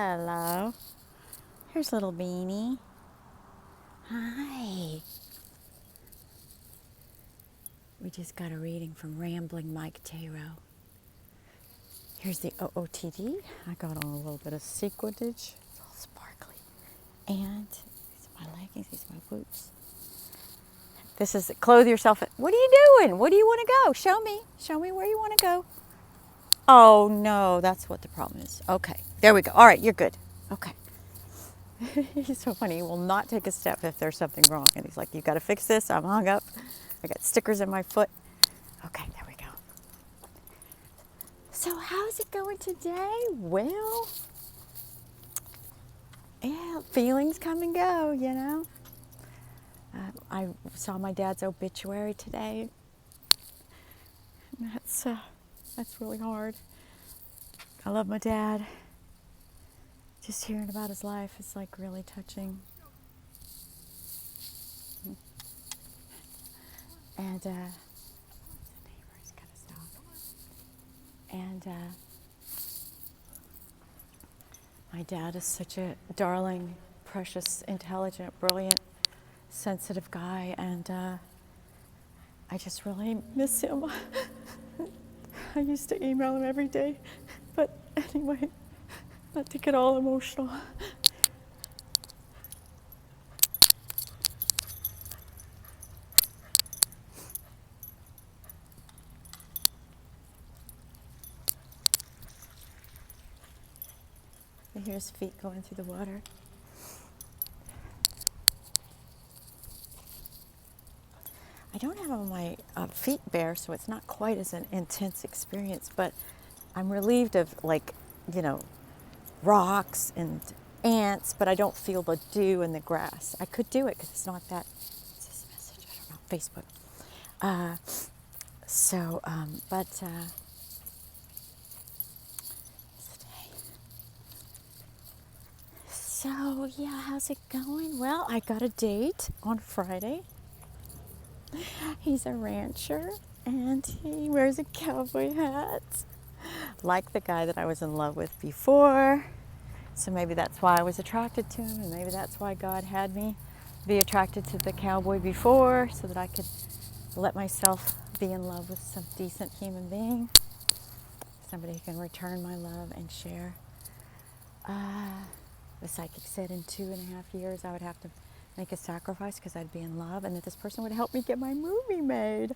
Hello. Here's little Beanie. Hi. We just got a reading from Rambling Mike Tarot. Here's the OOTD. I got on a little bit of sequinage. It's all sparkly. And these are my leggings, these are my boots. This is clothe yourself. What are you doing? What do you want to go? Show me. Show me where you want to go. Oh no, that's what the problem is. Okay, there we go. All right, you're good. Okay. He's so funny. He will not take a step if there's something wrong. And he's like, you got to fix this. I'm hung up. I got stickers in my foot. Okay, there we go. So how's it going today? Well, yeah, feelings come and go, you know. I saw my dad's obituary today. And that's really hard. I love my dad. Just hearing about his life is like really touching. And the neighbor's got us dog. And my dad is such a darling, precious, intelligent, brilliant, sensitive guy, and I just really miss him. I used to email him every day, but anyway, not to get all emotional. I hear his feet going through the water. I don't have all my feet bare, so it's not quite as an intense experience, but I'm relieved of, like, you know, rocks and ants, but I don't feel the dew in the grass. I could do it because it's not that, what's this message? I don't know, Facebook. So yeah, how's it going? Well, I got a date on Friday. He's a rancher and he wears a cowboy hat, like the guy that I was in love with before. So maybe that's why I was attracted to him, and maybe that's why God had me be attracted to the cowboy before, so that I could let myself be in love with some decent human being, somebody who can return my love and share. The psychic said in 2.5 years I would have to make a sacrifice because I'd be in love, and that this person would help me get my movie made.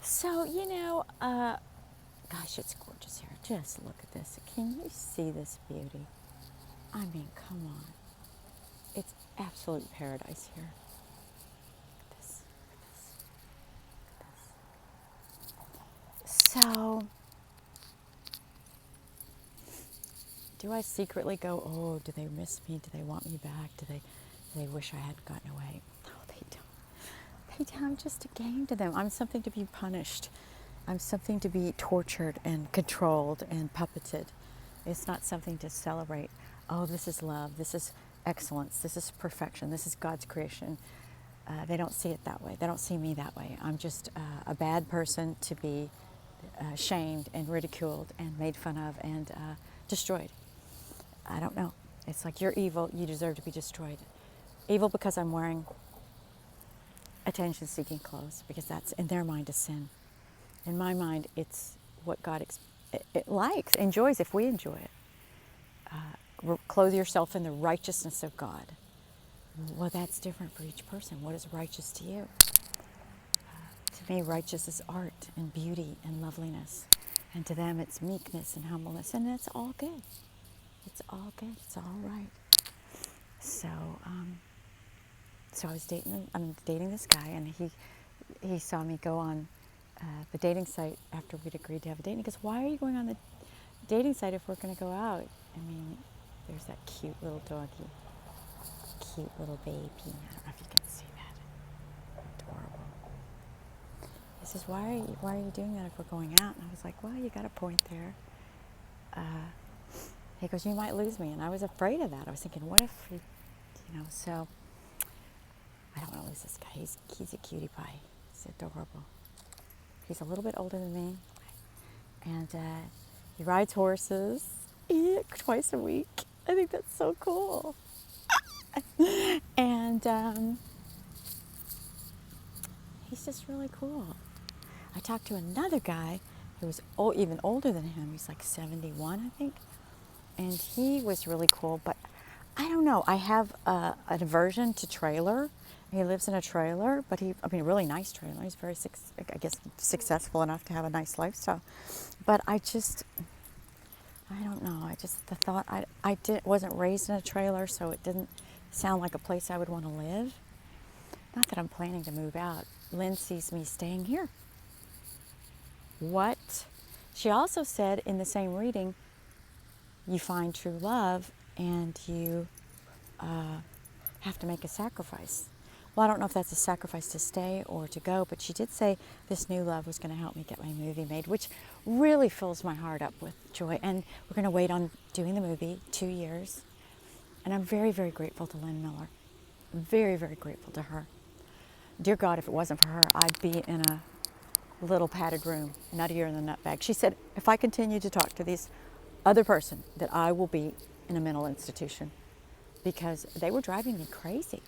So, you know, gosh, it's gorgeous here. Just look at this. Can you see this beauty? I mean, come on. It's absolute paradise here. Look at this. Look at this. So, do I secretly go, oh, do they miss me? Do they want me back? Do they wish I had gotten away? No, they don't. I'm just a game to them. I'm something to be punished. I'm something to be tortured and controlled and puppeted. It's not something to celebrate. Oh, this is love. This is excellence. This is perfection. This is God's creation. They don't see it that way. They don't see me that way. I'm just a bad person to be shamed and ridiculed and made fun of and destroyed. I don't know. It's like, you're evil. You deserve to be destroyed. Evil because I'm wearing attention-seeking clothes, because that's, in their mind, a sin. In my mind, it's what God it likes, enjoys, if we enjoy it. Clothe yourself in the righteousness of God. Well, that's different for each person. What is righteous to you? To me, righteous is art and beauty and loveliness. And to them, it's meekness and humbleness. And it's all good. It's all good. It's all right. So, I was dating this guy, and he saw me go on the dating site after we'd agreed to have a date. And he goes, why are you going on the dating site if we're going to go out? I mean, there's that cute little doggy. Cute little baby. I don't know if you can see that. Adorable. He says, why are you doing that if we're going out? And I was like, well, you got a point there. He goes, you might lose me. And I was afraid of that. I was thinking, what if he, so I don't want to lose this guy. He's a cutie pie. He's adorable. He's a little bit older than me. And he rides horses. eat it twice a week. I think that's so cool. And he's just really cool. I talked to another guy who was even older than him. He's like 71, I think. And he was really cool, but I don't know. I have an aversion to trailer. He lives in a trailer, but a really nice trailer. He's very, I guess, successful enough to have a nice lifestyle. But I don't know. The thought, wasn't raised in a trailer, so it didn't sound like a place I would want to live. Not that I'm planning to move out. Lynn sees me staying here. What? She also said in the same reading, you find true love and you have to make a sacrifice. Well, I don't know if that's a sacrifice to stay or to go, but she did say this new love was going to help me get my movie made, which really fills my heart up with joy. And we're going to wait on doing the movie 2 years. And I'm very, very grateful to Lynn Miller. Very, very grateful to her. Dear God, if it wasn't for her, I'd be in a little padded room, nuttier in the nut bag. She said, if I continue to talk to this other person, that I will be in a mental institution, because they were driving me crazy.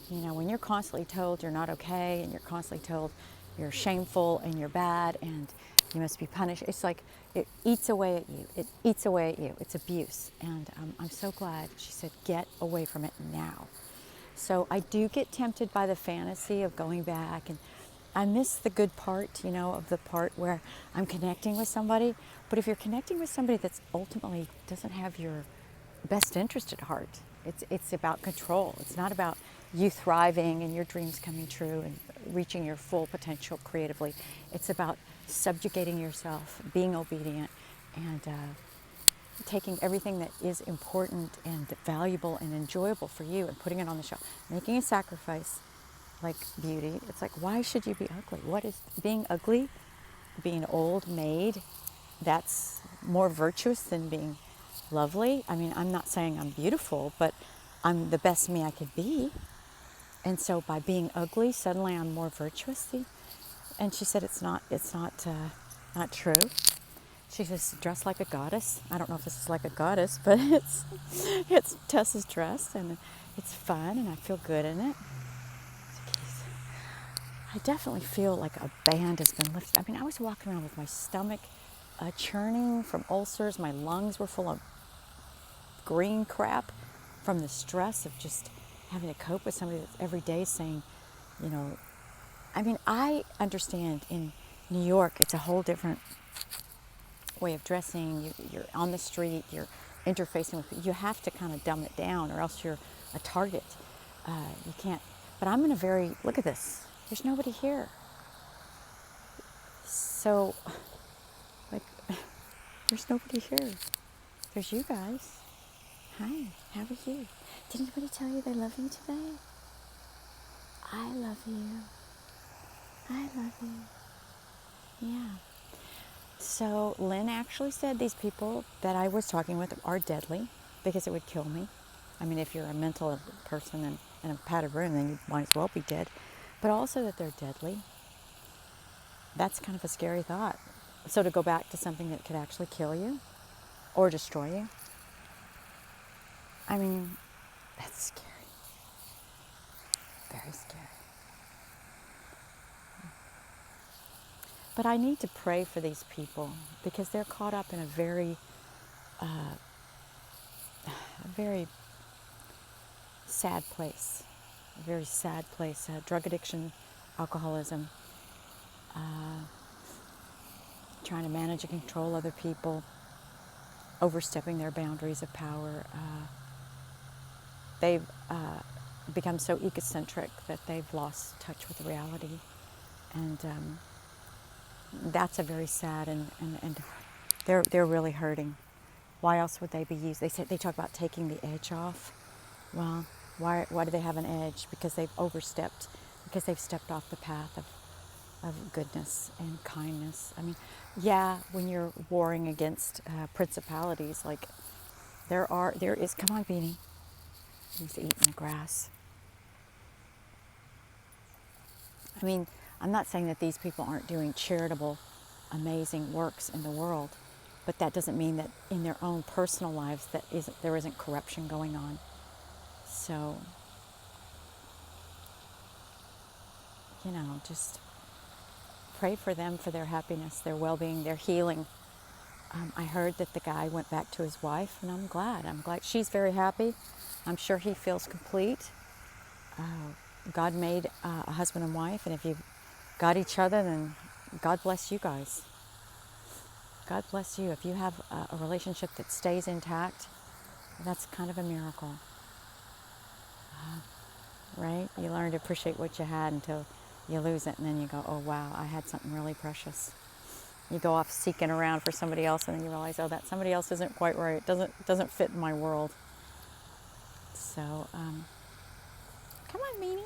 You know, when you're constantly told you're not okay, and you're constantly told you're shameful and you're bad and you must be punished, it's like it eats away at you. It eats away at you. It's abuse. And I'm so glad she said, get away from it now. So I do get tempted by the fantasy of going back, and I miss the good part, you know, of the part where I'm connecting with somebody. But if you're connecting with somebody that's ultimately doesn't have your best interest at heart, it's about control. It's not about you thriving and your dreams coming true and reaching your full potential creatively. It's about subjugating yourself, being obedient, and taking everything that is important and valuable and enjoyable for you and putting it on the shelf, making a sacrifice like beauty. It's like, why should you be ugly? What is being ugly, being old maid? That's more virtuous than being lovely. I mean, I'm not saying I'm beautiful, but I'm the best me I could be. And so by being ugly, suddenly I'm more virtuous. And she said it's not true. She says, dress like a goddess. I don't know if this is like a goddess, but it's Tessa's dress, and it's fun, and I feel good in it. I definitely feel like a band has been lifted. I mean, I was walking around with my stomach churning from ulcers. My lungs were full of green crap from the stress of just having to cope with somebody that's every day saying, you know, I mean, I understand in New York, it's a whole different way of dressing. You're on the street, you're interfacing with, you have to kind of dumb it down or else you're a target. You can't, but I'm in a look at this. There's nobody here. So, like, there's nobody here. There's you guys. Hi, how are you? Did anybody tell you they love you today? I love you. I love you. Yeah. So Lynn actually said these people that I was talking with are deadly because it would kill me. I mean, if you're a mental person in a padded room, then you might as well be dead. But also that they're deadly. That's kind of a scary thought. So to go back to something that could actually kill you or destroy you, I mean, that's scary. Very scary. But I need to pray for these people because they're caught up in a very sad place. A very sad place. Drug addiction, alcoholism, trying to manage and control other people, overstepping their boundaries of power. They've become so egocentric that they've lost touch with reality. And that's a very sad and they're really hurting. Why else would they be used? They talk about taking the edge off. Well, why do they have an edge? Because they've overstepped, because they've stepped off the path of goodness and kindness. I mean, yeah, when you're warring against principalities, like there is, come on, Beanie. He's eating the grass. I mean, I'm not saying that these people aren't doing charitable, amazing works in the world, But that doesn't mean that in their own personal lives there isn't corruption going on. So, just pray for them, for their happiness, their well-being, their healing. I heard that the guy went back to his wife, and I'm glad. She's very happy. I'm sure he feels complete. God made a husband and wife, and if you've got each other, then God bless you guys. God bless you. If you have a relationship that stays intact, that's kind of a miracle. Right? You learn to appreciate what you had until you lose it, and then you go, oh wow, I had something really precious. You go off seeking around for somebody else, and then you realize, oh, that somebody else isn't quite right. It doesn't fit in my world. So, come on, Beanie.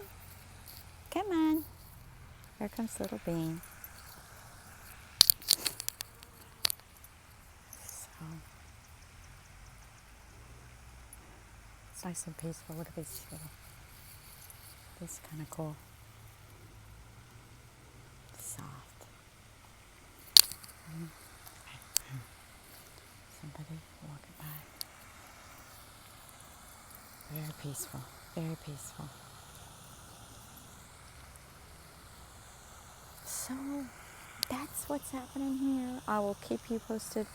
Come on. Here comes little Bean. So, it's nice and peaceful. Look at these little. This is kind of cool. Soft. Somebody walking by. Very peaceful. Very peaceful. So that's what's happening here. I will keep you posted.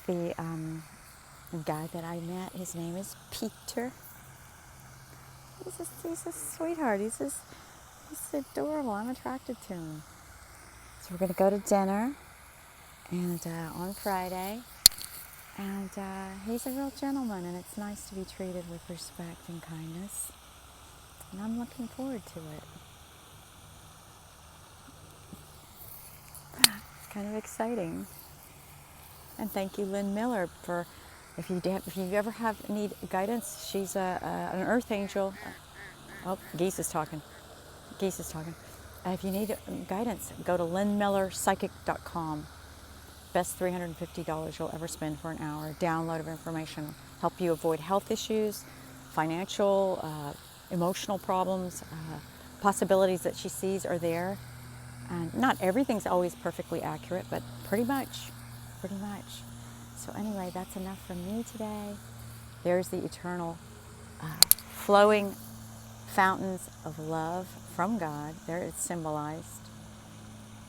The guy that I met, his name is Peter. He's a sweetheart. He's adorable. I'm attracted to him. So we're going to go to dinner and on Friday. And he's a real gentleman, and it's nice to be treated with respect and kindness. And I'm looking forward to it. It's kind of exciting. And thank you, Lynn Miller, for if you ever need guidance. She's an earth angel. Oh, Geese is talking. If you need guidance, go to lynnmillerpsychic.com. Best $350 you'll ever spend for an hour. Download of information, help you avoid health issues, financial, emotional problems, possibilities that she sees are there. And not everything's always perfectly accurate, but pretty much. So anyway, that's enough from me today. There's the eternal flowing fountains of love from God. There it's symbolized.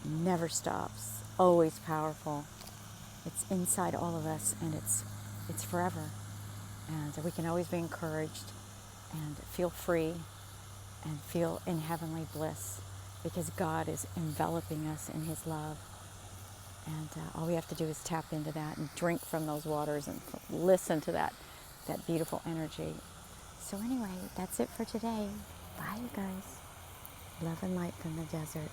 Never stops, always powerful. It's inside all of us, and it's forever. And we can always be encouraged and feel free and feel in heavenly bliss because God is enveloping us in His love. And all we have to do is tap into that and drink from those waters and listen to that beautiful energy. So anyway, that's it for today. Bye, you guys. Love and light from the desert.